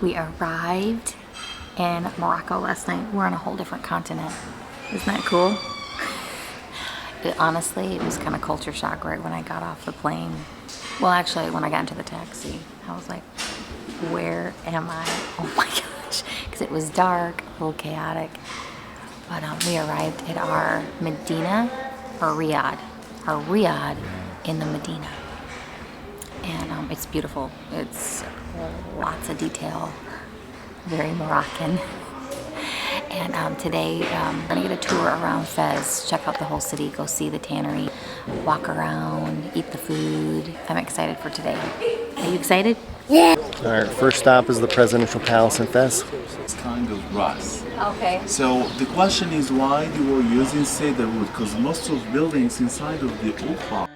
We arrived in Morocco last night. We're on a whole different continent. Isn't that cool? Honestly, it was kind of culture shock right when I got off the plane. Well, actually, when I got into the taxi, I was like, where am I? Oh my gosh. Because it was dark, a little chaotic. But we arrived at our Medina, or Riyadh. Our Riyadh in the Medina. And it's beautiful. It's lots of detail. Very Moroccan. And today we're gonna get a tour around Fez, check out the whole city, go see the Tannery, walk around, eat the food. I'm excited for today. Are you excited? Yeah. All right, first stop is the presidential palace in Fez. It's kind of grass. Okay. So the question is why you were using cedar wood, because most of buildings inside of the old park.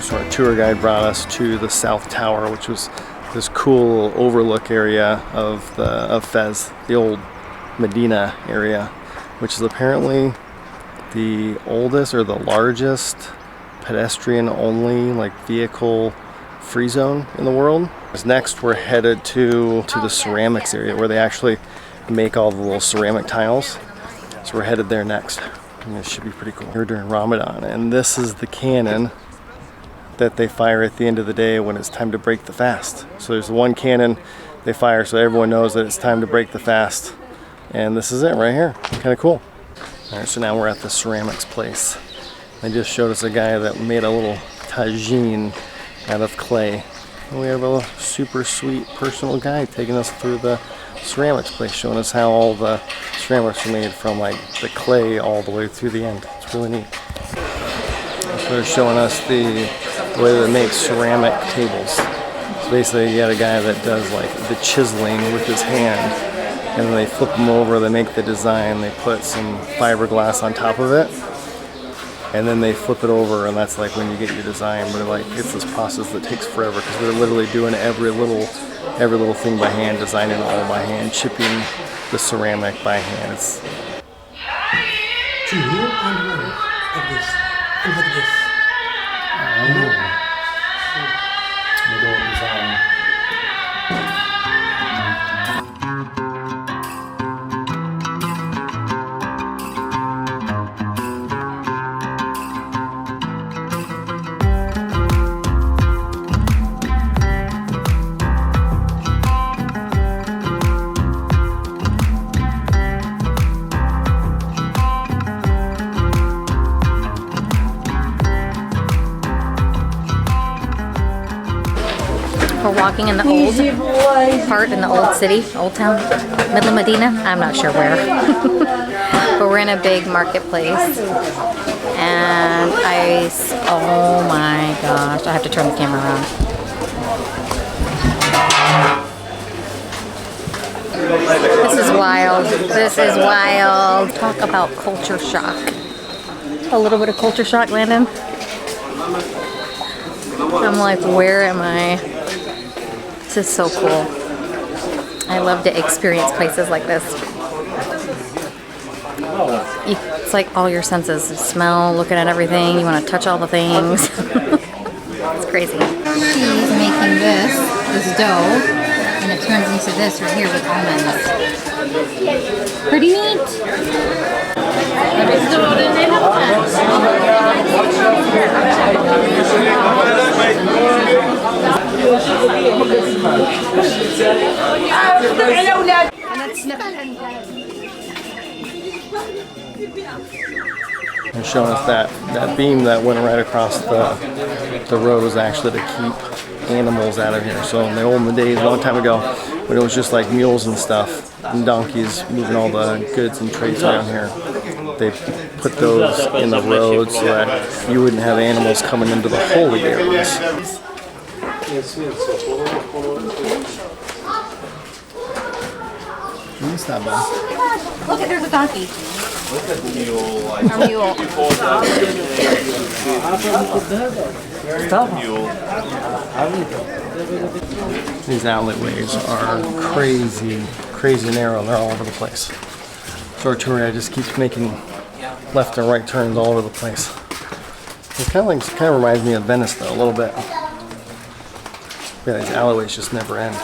So our tour guide brought us to the South Tower, which was this cool overlook area of Fez, the old Medina area, which is apparently the oldest or the largest pedestrian-only vehicle free zone in the world. Next, we're headed to the ceramics area where they actually make all the little ceramic tiles. So we're headed there next. And it should be pretty cool. We're during Ramadan, and this is the cannon that they fire at the end of the day when it's time to break the fast. So there's one cannon they fire so everyone knows that it's time to break the fast. And this is it right here. Kind of cool. All right, so now we're at the ceramics place. They just showed us a guy that made a little tagine out of clay. And we have a super sweet personal guide taking us through the ceramics place, showing us how all the ceramics are made from the clay all the way through the end. It's really neat. So they're showing us the way they make ceramic tables. So basically you got a guy that does the chiseling with his hand, and then they flip them over, they make the design, they put some fiberglass on top of it, and then they flip it over, and that's when you get your design. But it's this process that takes forever because they're literally doing every little thing by hand, designing it all by hand, chipping the ceramic by hand. It's to you and one like this and like this. We're walking in the old part, in the old city, old town, middle of Medina. I'm not sure where. But we're in a big marketplace. And oh my gosh, I have to turn the camera around. This is wild. This is wild. Talk about culture shock. A little bit of culture shock, Landon. I'm like, where am I? This is so cool. I love to experience places like this. It's like all your senses. Smell, looking at everything. You want to touch all the things. It's crazy. She's making this dough, and it turns into this right here with almonds. Pretty neat. They're showing us that beam that went right across the road was actually to keep animals out of here. So in the olden days, a long time ago, when it was just mules and stuff and donkeys moving all the goods and trades around here, they put those in the road so that you wouldn't have animals coming into the holy areas. It's not bad. Look at, there's a donkey. Our mule. These alleyways are crazy, crazy narrow. They're all over the place. So our tour guide just keeps making left and right turns all over the place. It kind of reminds me of Venice though, a little bit. Yeah, these alleyways just never end.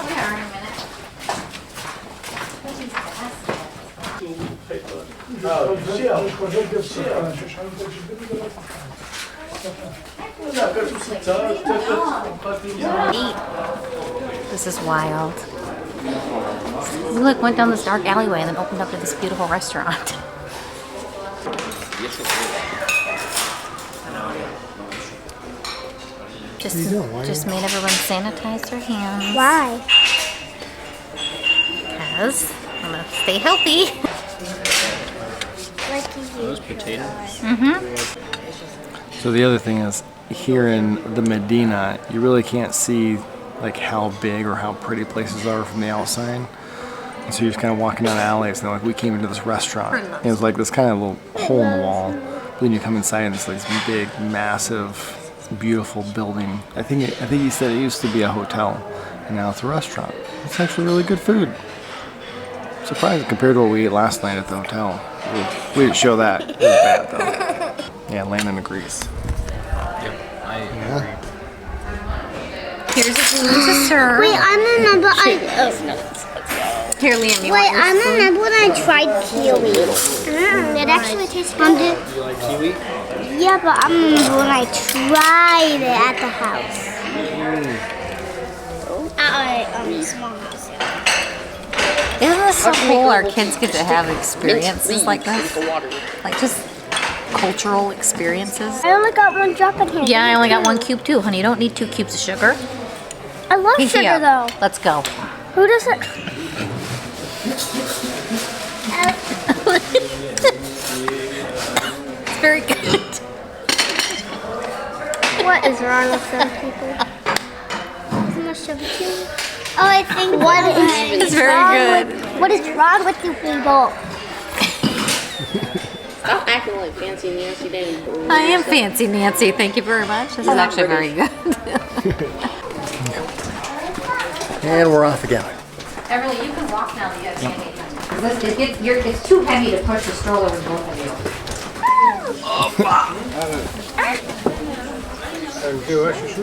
This is wild. We like went down this dark alleyway and then opened up to this beautiful restaurant. Just made everyone sanitize their hands. Why? Because I'm gonna stay healthy. Those potatoes? So the other thing is, here in the Medina, you really can't see like how big or how pretty places are from the outside. And so you're just kind of walking down alleys, and like we came into this restaurant, and it was like this kind of little hole in the wall. But then you come inside, and it's like this big, massive, beautiful building. I think he said it used to be a hotel, and now it's a restaurant. It's actually really good food. Surprising compared to what we ate last night at the hotel. We didn't show that. It was bad though. Yeah, Landon agrees. Here's a spoon to serve. Wait, I remember Here, Liam, you Wait, want I your spoon? remember when I tried kiwi. It actually tastes good. You like kiwi? Yeah, but I remember when I tried it at the house. Small house. Isn't this so cool? Our kids get to have experiences like this. Like just cultural experiences. I only got one drop in here. Yeah, I only got 1 cube too, honey. You don't need 2 cubes of sugar. I love Pinky sugar up. though. Let's go. Who does it? It's very good. What is wrong with some people? Too much sugar too. Oh, I think It's very good. What is wrong with you people? Stop acting like fancy Nancy Danny. I am fancy Nancy. Thank you very much. This is actually very good. And we're off again. Everly, you can walk now that you have standing. It's too heavy to push the stroller with both of you.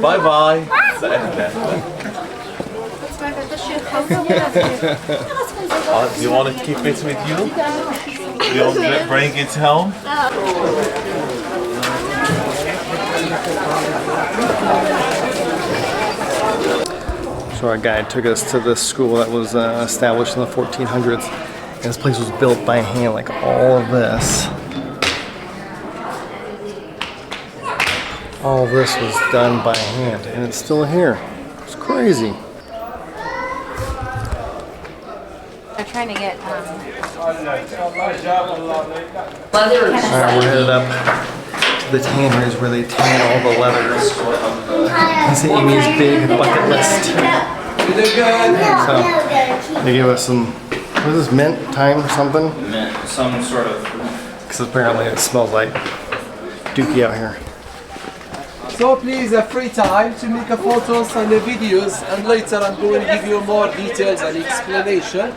Bye bye. Do you want to keep it with you? You'll bring it home? So our guide took us to this school that was established in the 1400s. And this place was built by hand, like all of this. All of this was done by hand, and it's still here. It's crazy. They're trying to get Alright, we're headed up to the tanneries where they tan all the leathers. This is Amy's big bucket list. So, they give us some, what is this, mint, thyme, or something? Mint, some sort of. Because apparently it smells like dookie out here. So please, a free time to make a photos and the videos, and later I'm going to give you more details and explanation.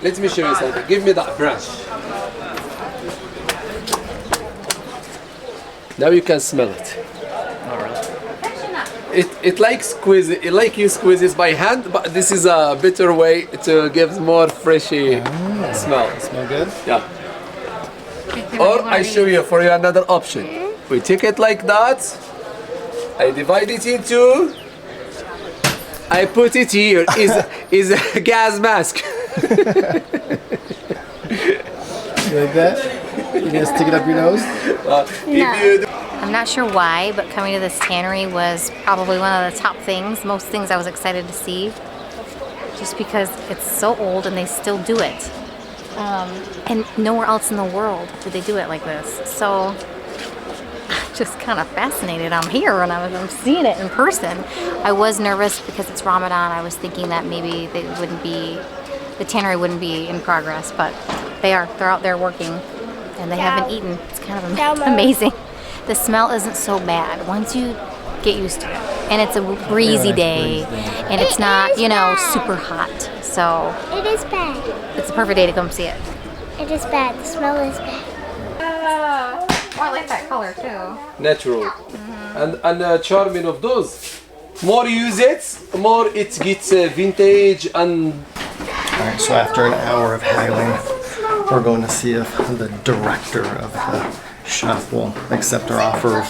Let me show you something. Give me that brush. Now you can smell it. It like squeeze it, like you squeeze it by hand, but this is a better way to give more freshy smell. Smell good? Yeah. Or I show you for you another option. We take it like that. I divide it in two. I put it here. Is a gas mask. You like that? You gonna stick it up your nose? I'm not sure why, but coming to this tannery was probably one of the top things, most things I was excited to see, just because it's so old and they still do it. And nowhere else in the world do they do it like this. So I'm just kind of fascinated. I'm here and I'm seeing it in person. I was nervous because it's Ramadan. I was thinking that maybe they the tannery wouldn't be in progress, but they are. They're out there working, and they haven't eaten. It's kind of amazing. The smell isn't so bad once you get used to it, and it's a breezy day, and it's not, you know, super hot. So It is bad. it's a perfect day to come see it. It is bad. The smell is bad. Oh, I like that color too. Natural. And charming of those. More use it, more it gets vintage and. Alright, so after an hour of haggling, we're going to see if the director of the shop will accept our offer of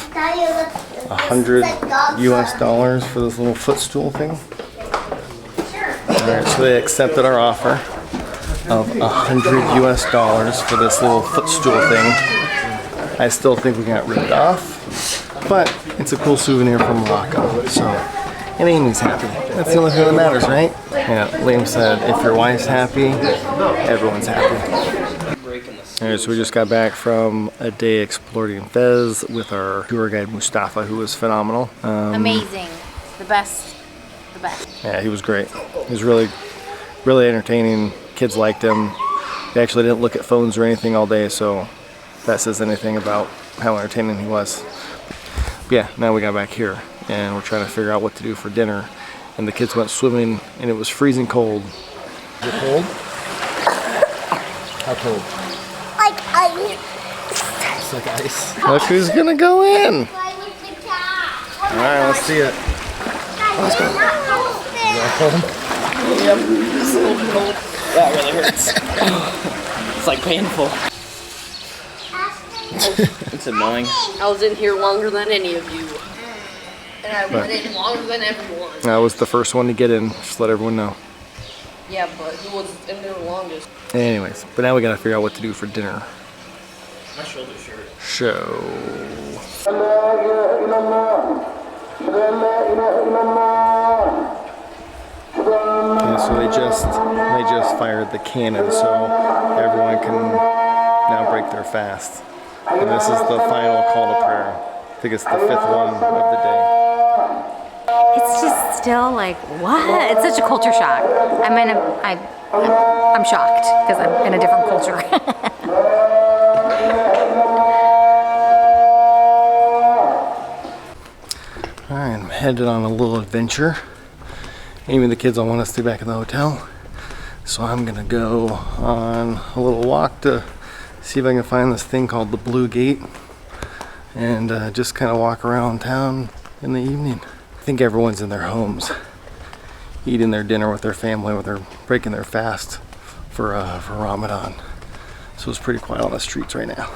$100 US for this little footstool thing. Alright, so they accepted our offer of $100 US for this little footstool thing. I still think we got ripped off, but it's a cool souvenir from Morocco, so, and Amy's happy. That's the only thing that matters, right? Yeah, Liam said, if your wife's happy, everyone's happy. Alright, so we just got back from a day exploring Fez with our tour guide Mustafa, who was phenomenal. Amazing. The best. The best. Yeah, he was great. He was really entertaining. Kids liked him. They actually didn't look at phones or anything all day, so if that says anything about how entertaining he was. But yeah, now we got back here, and we're trying to figure out what to do for dinner. And the kids went swimming, and it was freezing cold. Is it cold? How cold? Like ice. It's like ice. Look who's gonna go in. Alright, let's see it. Let's go. Yep, it's a little bit cold. That really hurts. It's like painful. It's annoying. I was in here longer than any of you. And I went in longer than everyone. I was the first one to get in, just let everyone know. Yeah, but who was in there longest? Anyways, but now we gotta figure out what to do for dinner. My shoulder's hurt. Show. Yeah, so they just fired the cannon, so everyone can now break their fast. And this is the final call to prayer. I think it's the 5th one of the day. It's just still like, what? It's such a culture shock. I'm shocked because I'm in a different culture. Alright, I'm headed on a little adventure. Amy and the kids all want to stay back at the hotel, so I'm gonna go on a little walk to see if I can find this thing called the Blue Gate, and just kind of walk around town in the evening. I think everyone's in their homes, eating their dinner with their family, with their breaking their fast for Ramadan. So it's pretty quiet on the streets right now.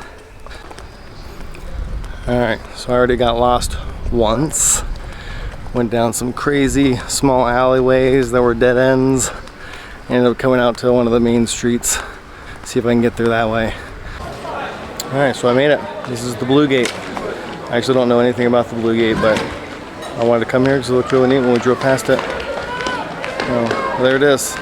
Alright, so I already got lost once. Went down some crazy small alleyways that were dead ends. Ended up coming out to one of the main streets. See if I can get through that way. Alright, so I made it. This is the Blue Gate. I actually don't know anything about the Blue Gate, but I wanted to come here because it looked really neat when we drove past it. Oh, there it is.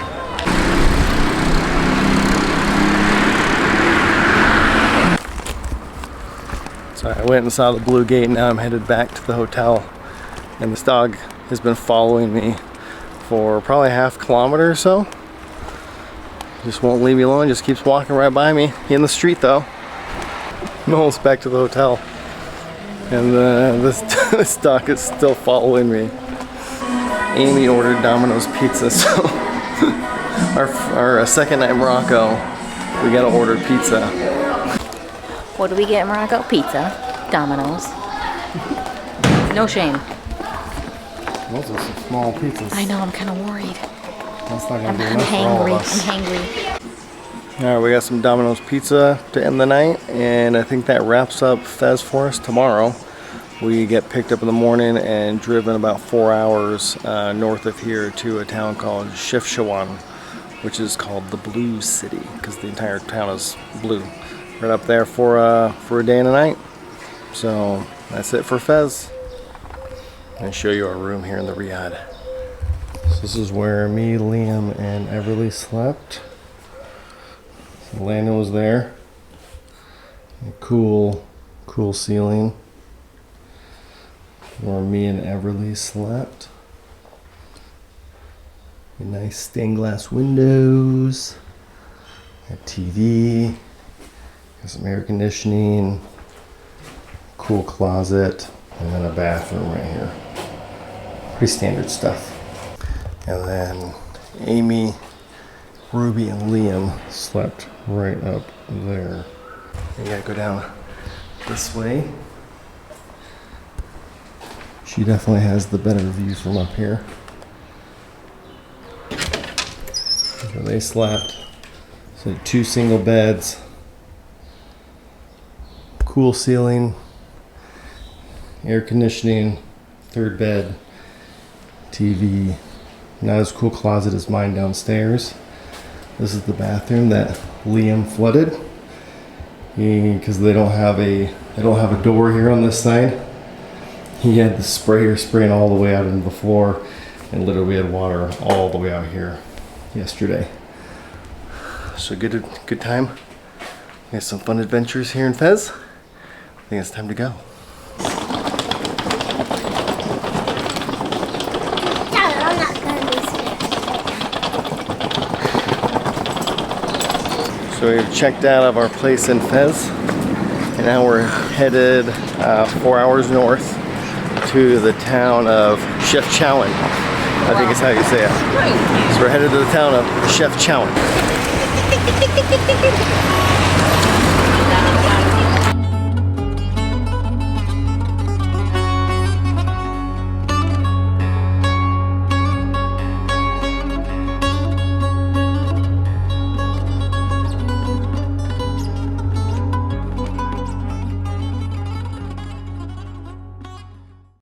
So I went and saw the Blue Gate, and now I'm headed back to the hotel. And this dog has been following me for probably half a kilometer or so. Just won't leave me alone, just keeps walking right by me. In the street though. I'm almost back to the hotel. And this dog is still following me. Amy ordered Domino's pizza, so our second night in Morocco, we gotta order pizza. What do we get in Morocco? Pizza. Domino's. No shame. Those are some small pizzas. I know, I'm kind of worried. That's not I'm gonna be enough for all of hangry. us. I'm hangry. Alright, we got some Domino's pizza to end the night, and I think that wraps up Fez for us. Tomorrow we get picked up in the morning and driven about 4 hours north of here to a town called Chefchaouen, which is called the Blue City because the entire town is blue. Right up there for a day and a night. So that's it for Fez. I'm gonna show you our room here in the Riyadh. So this is where me, Liam, and Everly slept. Landon was there. Cool ceiling. Where me and Everly slept. Nice stained glass windows. A TV. Got some air conditioning. Cool closet. And then a bathroom right here. Pretty standard stuff. And then Amy, Ruby, and Liam slept right up there. You gotta go down this way. She definitely has the better view from up here. So they slept. So 2 single beds. Cool ceiling. Air conditioning. 3rd bed. TV. Not as cool closet as mine downstairs. This is the bathroom that Liam flooded. Because they don't have a door here on this side. He had the sprayer spraying all the way out into the floor, and literally we had water all the way out here yesterday. So good time. We had some fun adventures here in Fez. I think it's time to go. Dad, I'm not going to be scared. So we've checked out of our place in Fez, and now we're headed 4 hours north to the town of Chef Chowan. I think is how you say it. So we're headed to the town of Chef Chowan.